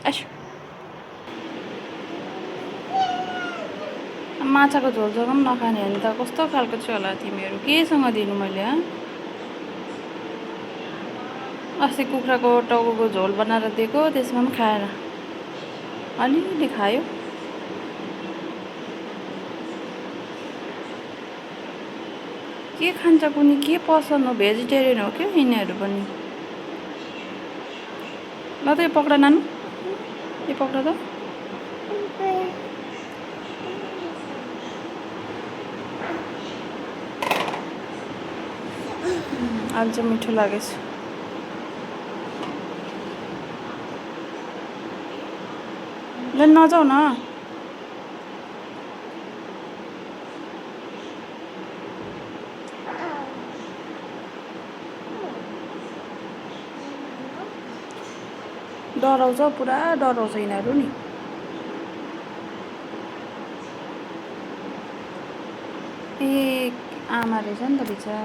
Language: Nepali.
एस माछाको झोलसँग पनि नखाने भने त कस्तो खालको चाहिँ होला तिमीहरू केसँग दिनु मैले अस्ति कुखुराको टाउको झोल बनाएर दिएको त्यसमा पनि खाएन अलिअलि खायो के खान्छ कुनी के पसन्द हो भेजिटेरियन हो क्या यिनीहरू पनि ल त यो पक्र नानु यो पक्र त अहिले चाहिँ मिठो लागेछ ल नजाऊ न डराउँछ पुरा डराउँछ यिनीहरू नि ए आमा रहेछ नि त बिचरा